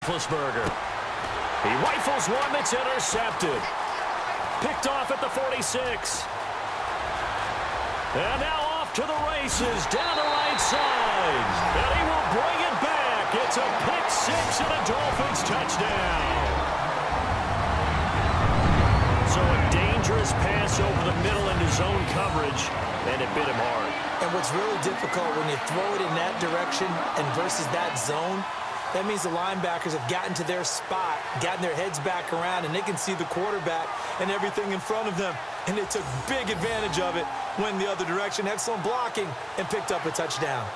Roethlisberger. He rifles one that's intercepted. Picked off at the 46. And now off to the races down the right side. And he will bring it back. It's a pick six and a Dolphins touchdown. So a dangerous pass over the middle into zone coverage, and it bit him hard. And what's really difficult when you throw it in that direction and versus that zone, that means the linebackers have gotten to their spot, gotten their heads back around, and they can see the quarterback and everything in front of them. And they took big advantage of it, went the other direction, excellent blocking, and picked up a touchdown.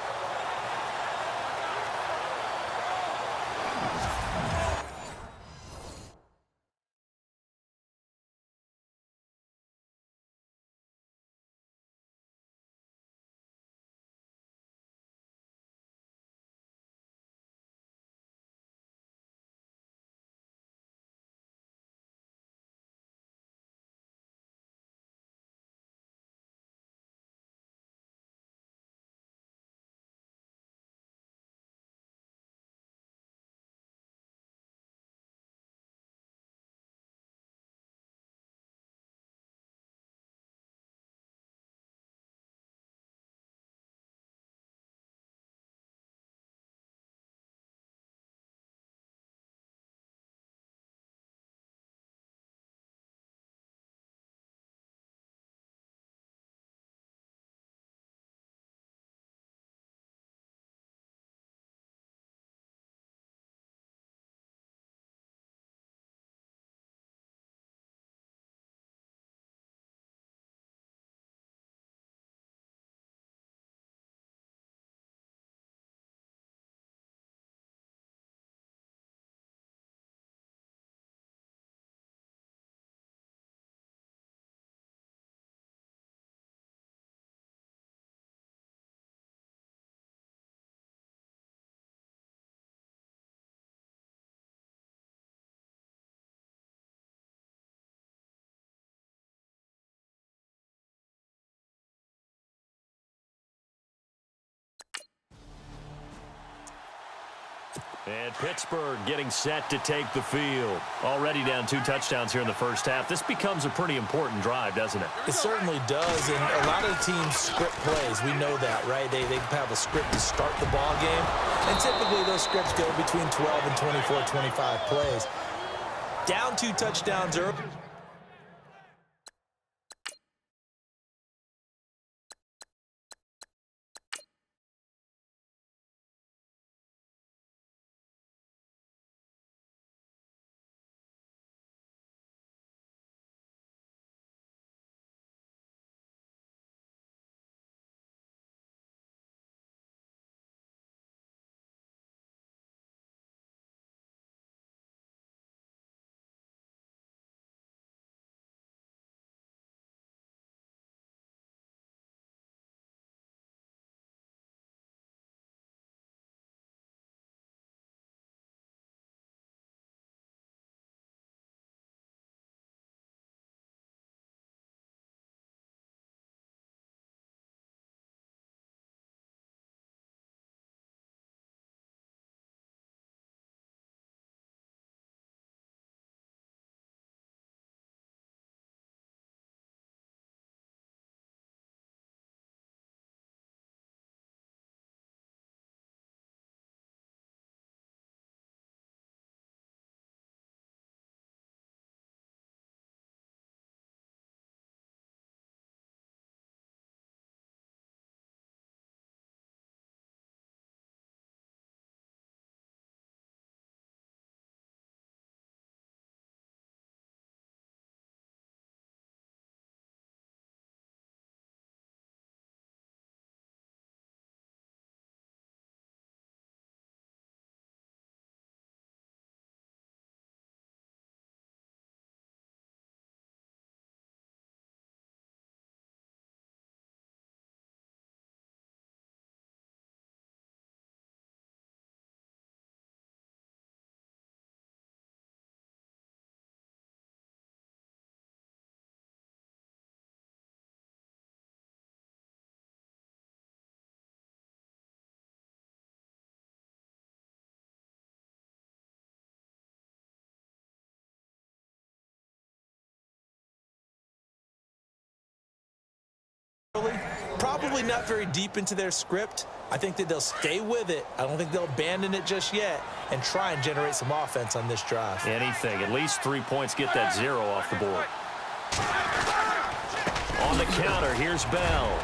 And Pittsburgh getting set to take the field. Already down 2 touchdowns here in the first half. This becomes a pretty important drive, doesn't it? It certainly does, and a lot of the teams script plays. We know that, right? They have a script to start the ball game, and typically those scripts go between 12 and 24, 25 plays. Down 2 touchdowns early. Probably not very deep into their script. I think that they'll stay with it. I don't think they'll abandon it just yet and try and generate some offense on this drive. Anything. At least 3 points, get that 0 off the board. On the counter, here's Bell.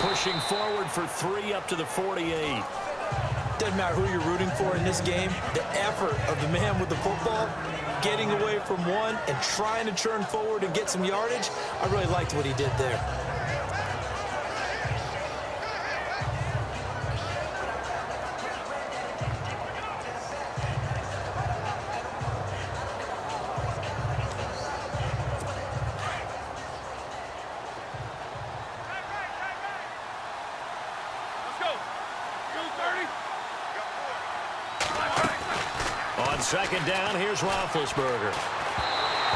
Pushing forward for 3 up to the 48. Doesn't matter who you're rooting for in this game. The effort of the man with the football, getting away from one and trying to turn forward and get some yardage, I really liked what he did there. On second down, here's Roethlisberger.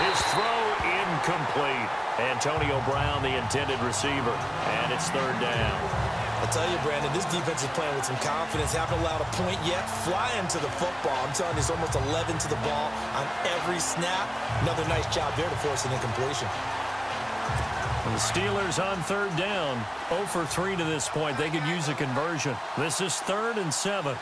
His throw incomplete. Antonio Brown, the intended receiver, and it's third down. I'll tell you, Brandon, this defense is playing with some confidence. Haven't allowed a point yet. Flying to the football. I'm telling you, there's almost 11 to the ball on every snap. Another nice job there to force an incompletion. And the Steelers on third down. 0 for 3 to this point. They could use a conversion. This is 3rd and 7.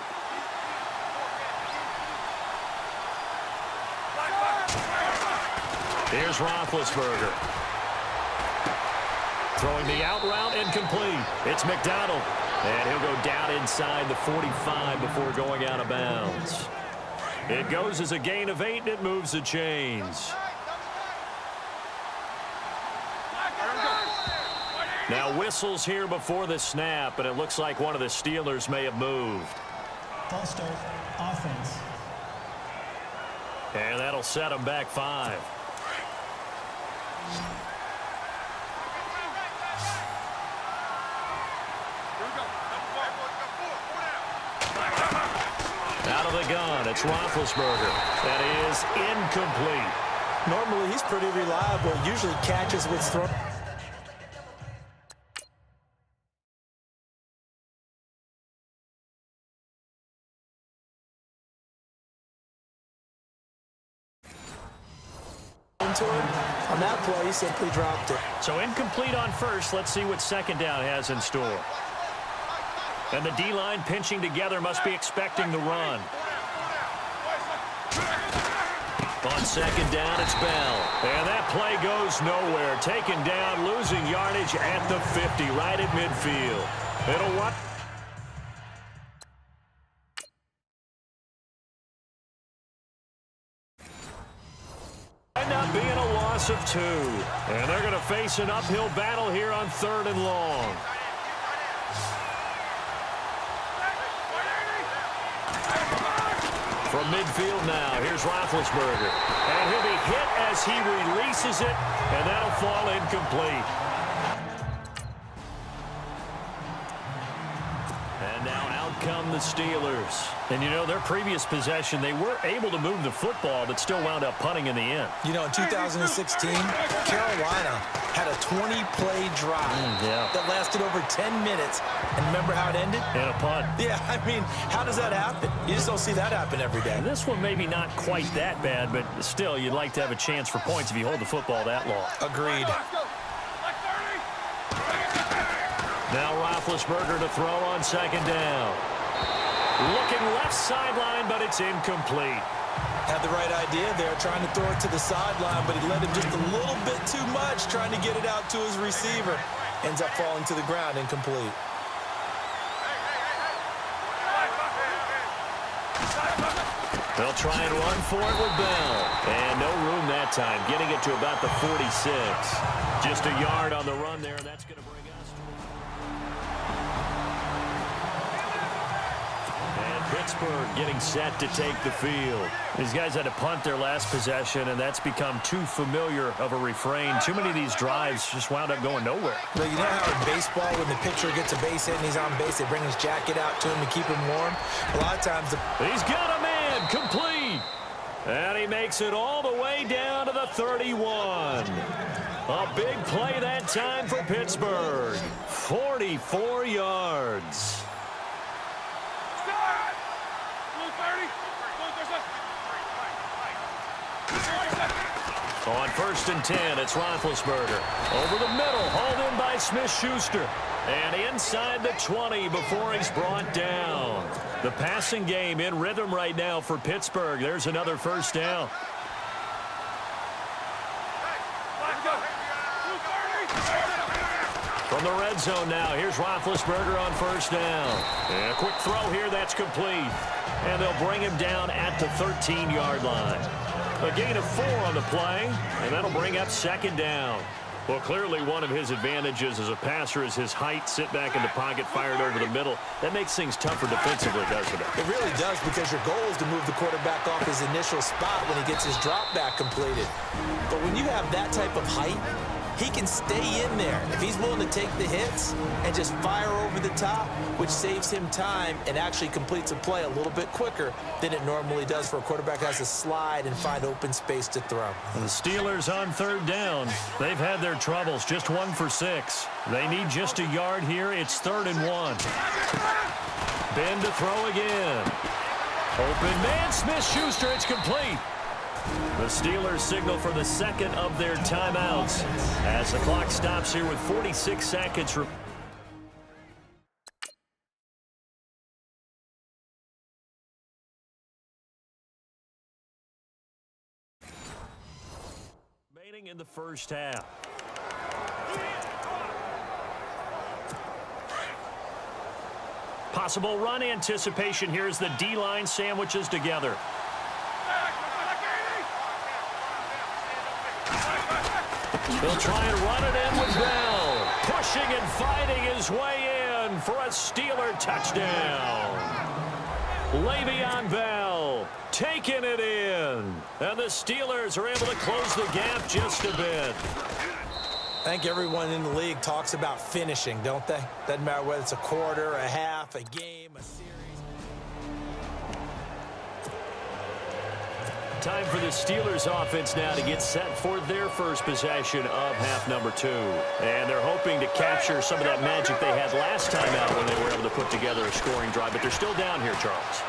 Here's Roethlisberger. Throwing the out route incomplete. It's McDonald. And he'll go down inside the 45 before going out of bounds. It goes as a gain of 8, and it moves the chains. Now whistles here before the snap, and it looks like one of the Steelers may have moved. False start, offense. And that'll set them back 5. Out of the gun, it's Roethlisberger. That is incomplete. Normally, he's pretty reliable. Usually catches what's thrown. To him. On that play, he simply dropped it. So incomplete on first. Let's see what second down has in store. And the D-line pinching together, must be expecting the run. On second down, it's Bell. And that play goes nowhere. Taken down, losing yardage at the 50, right at midfield. It'll what? End up being a loss of 2. And they're going to face an uphill battle here on 3rd and long. From midfield now, here's Roethlisberger. And he'll be hit as he releases it, and that'll fall incomplete. And now out come the Steelers. And, you know, their previous possession, they were able to move the football, but still wound up punting in the end. You know, in 2016, Carolina had a 20-play drive that lasted over 10 minutes. And remember how it ended? And a punt. Yeah, I mean, how does that happen? You just don't see that happen every day. And this one maybe not quite that bad, but still, you'd like to have a chance for points if you hold the football that long. Agreed. Now Roethlisberger to throw on second down. Looking left sideline, but it's incomplete. Had the right idea there, trying to throw it to the sideline, but he let him just a little bit too much, trying to get it out to his receiver. Ends up falling to the ground, incomplete. They'll try and run for it with Bell. And no room that time, getting it to about the 46. Just a yard on the run there, and that's going to bring us to... And Pittsburgh getting set to take the field. These guys had to punt their last possession, and that's become too familiar of a refrain. Too many of these drives just wound up going nowhere. Well, you know how in baseball, when the pitcher gets a base hit and he's on base, they bring his jacket out to him to keep him warm? A lot of times... He's got a man, complete. And he makes it all the way down to the 31. A big play that time for Pittsburgh. 44 yards. On 1st and 10, it's Roethlisberger. Over the middle, hauled in by Smith-Schuster. And inside the 20 before he's brought down. The passing game in rhythm right now for Pittsburgh. There's another first down. From the red zone now, here's Roethlisberger on 1st down. And a quick throw here, that's complete. And they'll bring him down at the 13-yard line. A gain of 4 on the play, and that'll bring up 2nd down. Well, clearly one of his advantages as a passer is his height, sit back in the pocket, fired over the middle. That makes things tougher defensively, doesn't it? It really does, because your goal is to move the quarterback off his initial spot when he gets his drop back completed. But when you have that type of height, he can stay in there if he's willing to take the hits and just fire over the top, which saves him time and actually completes a play a little bit quicker than it normally does for a quarterback who has to slide and find open space to throw. The Steelers on 3rd down. They've had their troubles, just 1 for 6. They need just a yard here. It's 3rd and 1. Ben to throw again. Open man, Smith-Schuster, it's complete. The Steelers signal for the 2nd of their timeouts as the clock stops here with 46 seconds remaining in the first half. Possible run anticipation here as the D-line sandwiches together. They'll try and run it in with Bell. Pushing and fighting his way in for a Steeler touchdown. Le'Veon Bell taking it in. And the Steelers are able to close the gap just a bit. I think everyone in the league talks about finishing, don't they? Doesn't matter whether it's a quarter, a half, a game, a series. Time for the Steelers offense now to get set for their first possession of half number 2. And they're hoping to capture some of that magic they had last time out when they were able to put together a scoring drive. But they're still down here, Charles.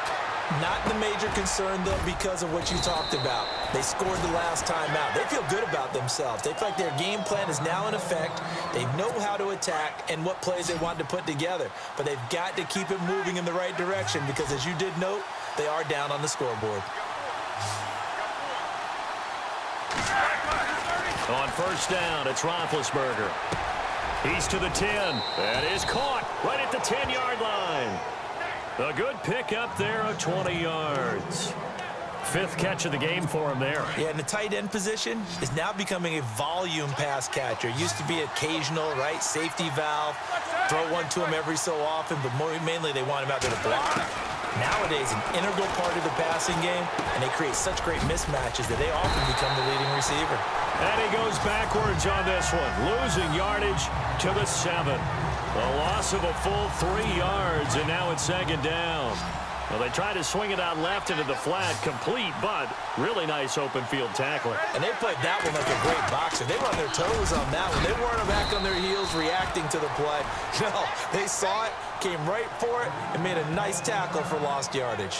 Not the major concern, though, because of what you talked about. They scored the last time out. They feel good about themselves. They feel like their game plan is now in effect. They know how to attack and what plays they want to put together. But they've got to keep it moving in the right direction because, as you did note, they are down on the scoreboard. On 1st down, it's Roethlisberger. He's to the 10. That is caught right at the 10-yard line. A good pickup there of 20 yards. 5th catch of the game for him there. Yeah, and the tight end position is now becoming a volume pass catcher. It used to be occasional, right? Safety valve. Throw one to him every so often, but mainly they want him out there to block. Nowadays, an integral part of the passing game, and they create such great mismatches that they often become the leading receiver. And he goes backwards on this one, losing yardage to the 7. A loss of a full 3 yards, and now it's 2nd down. Well, they try to swing it out left into the flat, complete, but really nice open field tackling. And they played that one like a great boxer. They were on their toes on that one. They weren't back on their heels reacting to the play. No, they saw it, came right for it, and made a nice tackle for lost yardage.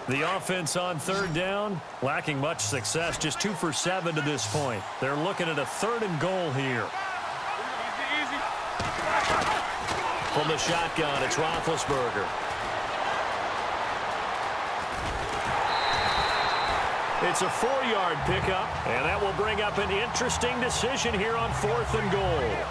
The offense on 3rd down, lacking much success, just 2 for 7 to this point. They're looking at a 3rd and goal here. From the shotgun, it's Roethlisberger. It's a 4-yard pickup, and that will bring up an interesting decision here on 4th and goal.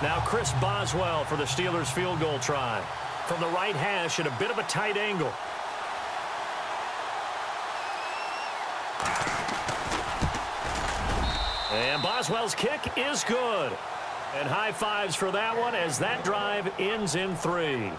Now Chris Boswell for the Steelers field goal try. From the right hash at a bit of a tight angle. And Boswell's kick is good. And high fives for that one as that drive ends in 3.